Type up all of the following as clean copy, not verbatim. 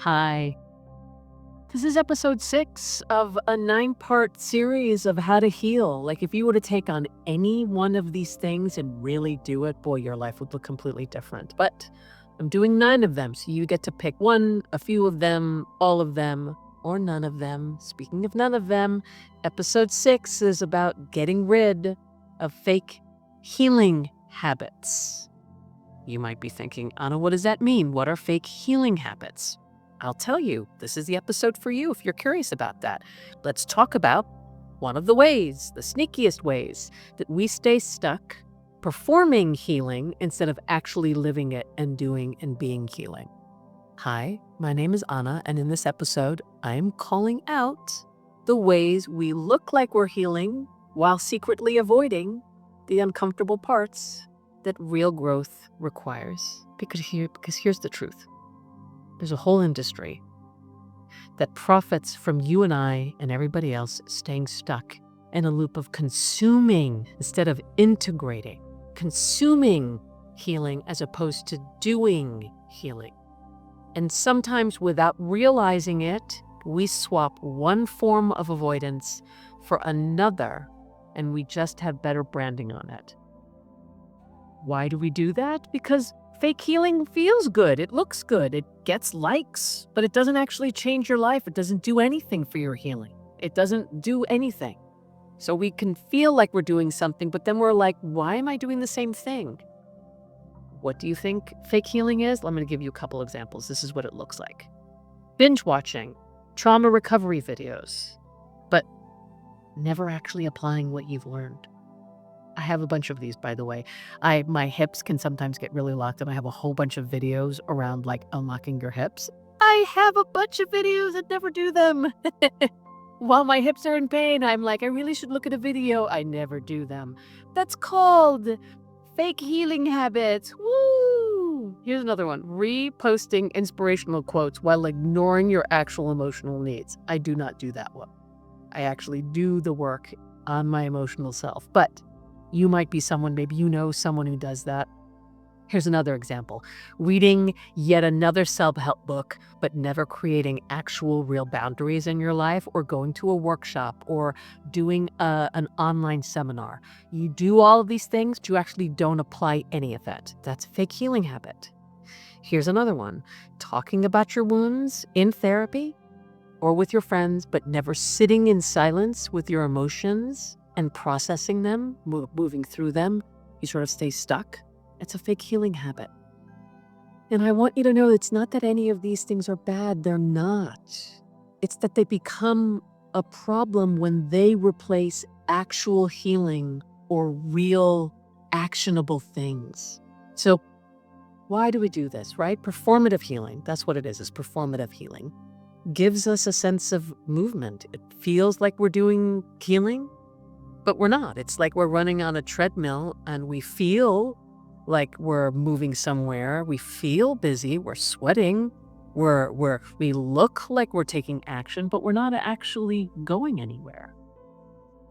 Hi. This is episode 6 of a 9-part series of how to heal. Like, if you were to take on any one of these things and really do it, boy, your life would look completely different. But I'm doing 9 of them, so you get to pick one, a few of them, all of them, or none of them. Speaking of none of them, episode 6 is about getting rid of fake healing habits. You might be thinking, Anna, what does that mean? What are fake healing habits? I'll tell you, this is the episode for you if you're curious about that. Let's talk about one of the ways, the sneakiest ways, that we stay stuck performing healing instead of actually living it and doing and being healing. Hi, my name is Anna, and in this episode, I'm calling out the ways we look like we're healing while secretly avoiding the uncomfortable parts that real growth requires. Because here's the truth. There's a whole industry that profits from you and I and everybody else staying stuck in a loop of consuming instead of integrating, consuming healing as opposed to doing healing. And sometimes without realizing it, we swap one form of avoidance for another, and we just have better branding on it. Why do we do that? Because fake healing feels good. It looks good. It gets likes, but it doesn't actually change your life. It doesn't do anything for your healing. It doesn't do anything. So we can feel like we're doing something, but then we're like, why am I doing the same thing? What do you think fake healing is? I'm going to give you a couple examples. This is what it looks like. Binge watching, trauma recovery videos, but never actually applying what you've learned. I have a bunch of these, by the way. My hips can sometimes get really locked up. I have a whole bunch of videos around like unlocking your hips. I have a bunch of videos that never do them. While my hips are in pain, I'm like, I really should look at a video. I never do them. That's called fake healing habits. Woo! Here's another one. Reposting inspirational quotes while ignoring your actual emotional needs. I do not do that one. I actually do the work on my emotional self. But you might be someone, maybe you know someone who does that. Here's another example. Reading yet another self-help book, but never creating actual real boundaries in your life, or going to a workshop, or doing an online seminar. You do all of these things, but you actually don't apply any of it. That's a fake healing habit. Here's another one. Talking about your wounds in therapy or with your friends, but never sitting in silence with your emotions and processing them, moving through them. You sort of stay stuck. It's a fake healing habit. And I want you to know it's not that any of these things are bad. They're not. It's that they become a problem when they replace actual healing or real actionable things. So why do we do this, right? Performative healing, that's what it is performative healing. Gives us a sense of movement. It feels like we're doing healing, but we're not. It's like we're running on a treadmill and we feel like we're moving somewhere. We feel busy. We're sweating. We look like we're taking action, but we're not actually going anywhere.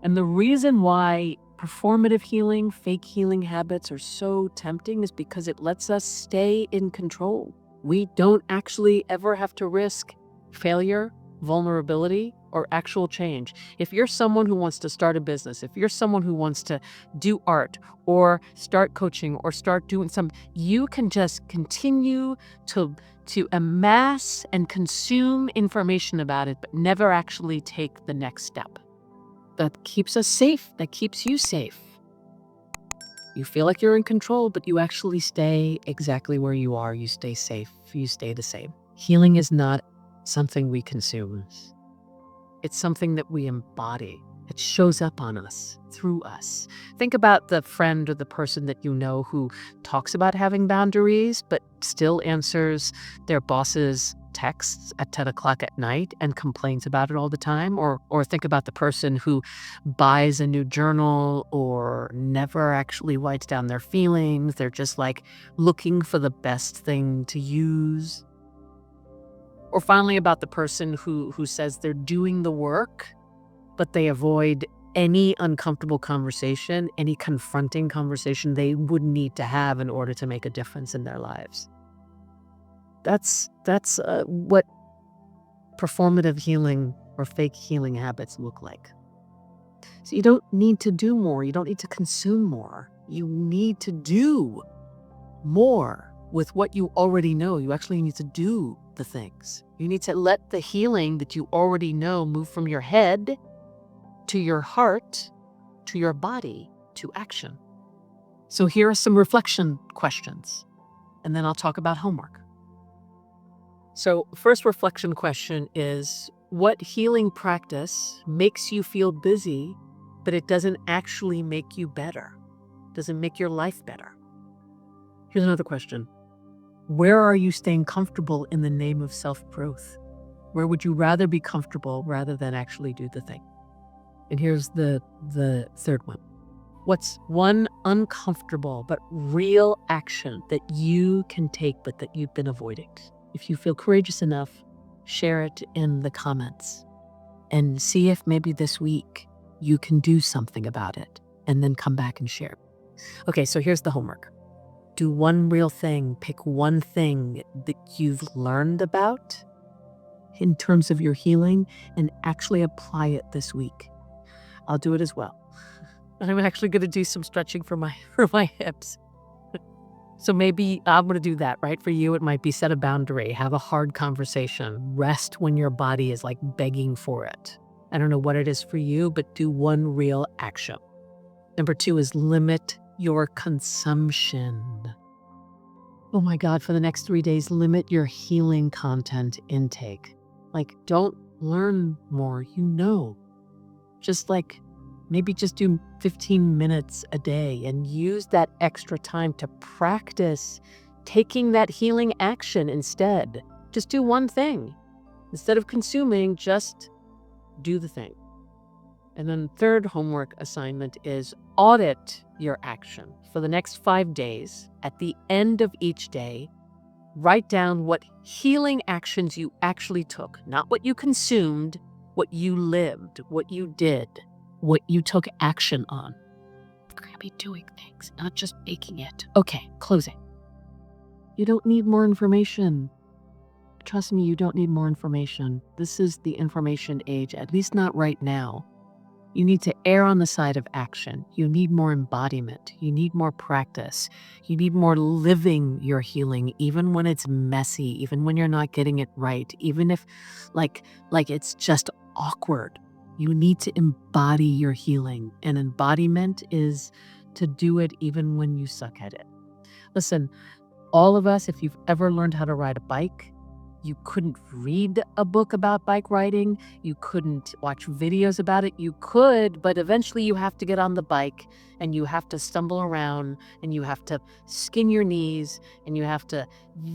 And the reason why performative healing, fake healing habits are so tempting is because it lets us stay in control. We don't actually ever have to risk failure, vulnerability, or actual change. If you're someone who wants to start a business, if you're someone who wants to do art or start coaching or start doing something, you can just continue to amass and consume information about it, but never actually take the next step. That keeps us safe. That keeps you safe. You feel like you're in control, but you actually stay exactly where you are. You stay safe. You stay the same. Healing is not something we consume. It's something that we embody. It shows up on us, through us. Think about the friend or the person that you know who talks about having boundaries, but still answers their boss's texts at 10 o'clock at night and complains about it all the time. Or think about the person who buys a new journal or never actually writes down their feelings. They're just like looking for the best thing to use. Or finally, about the person who says they're doing the work, but they avoid any uncomfortable conversation, any confronting conversation they would need to have in order to make a difference in their lives. That's what performative healing or fake healing habits look like. So you don't need to do more. You don't need to consume more. You need to do more with what you already know. You actually need to do the things. You need to let the healing that you already know move from your head to your heart to your body to action. So here are some reflection questions, and then I'll talk about homework. So first reflection question is, what healing practice makes you feel busy, but it doesn't actually make you better? Doesn't make your life better? Here's another question. Where are you staying comfortable in the name of self-growth? Where would you rather be comfortable rather than actually do the thing? And here's the third one. What's one uncomfortable but real action that you can take but that you've been avoiding? If you feel courageous enough, share it in the comments and see if maybe this week you can do something about it and then come back and share. Okay, so here's the homework. Do one real thing, pick one thing that you've learned about in terms of your healing and actually apply it this week. I'll do it as well. I'm actually going to do some stretching for my hips. So maybe I'm going to do that, right? For you, it might be set a boundary, have a hard conversation, rest when your body is like begging for it. I don't know what it is for you, but do one real action. Number 2 is limit your consumption. Oh my God, for the next 3 days, limit your healing content intake. Like, don't learn more, Just like, maybe just do 15 minutes a day and use that extra time to practice taking that healing action instead. Just do one thing. Instead of consuming, just do the thing. And then third homework assignment is audit your action. For the next 5 days, at the end of each day, write down what healing actions you actually took, not what you consumed, what you lived, what you did, what you took action on. We're going to be doing things, not just making it. Okay, closing. You don't need more information. Trust me, you don't need more information. This is the information age, at least not right now. You need to err on the side of action. You need more embodiment. You need more practice. You need more living your healing, even when it's messy, even when you're not getting it right, even if like it's just awkward. You need to embody your healing. And embodiment is to do it even when you suck at it. Listen, all of us, if you've ever learned how to ride a bike, you couldn't read a book about bike riding. You couldn't watch videos about it. You could, but eventually you have to get on the bike and you have to stumble around and you have to skin your knees and you have to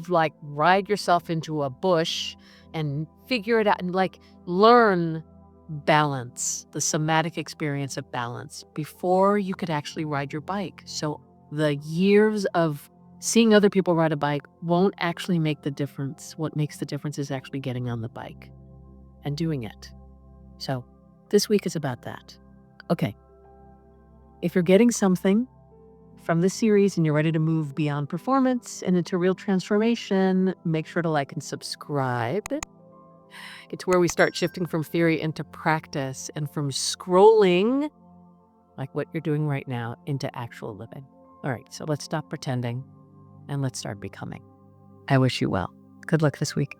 like ride yourself into a bush and figure it out and like learn balance, the somatic experience of balance before you could actually ride your bike. So the years of seeing other people ride a bike won't actually make the difference. What makes the difference is actually getting on the bike and doing it. So this week is about that. Okay. If you're getting something from this series and you're ready to move beyond performance and into real transformation, make sure to like and subscribe. Get to where we start shifting from theory into practice and from scrolling, like what you're doing right now, into actual living. All right, so let's stop pretending and let's start becoming. I wish you well. Good luck this week.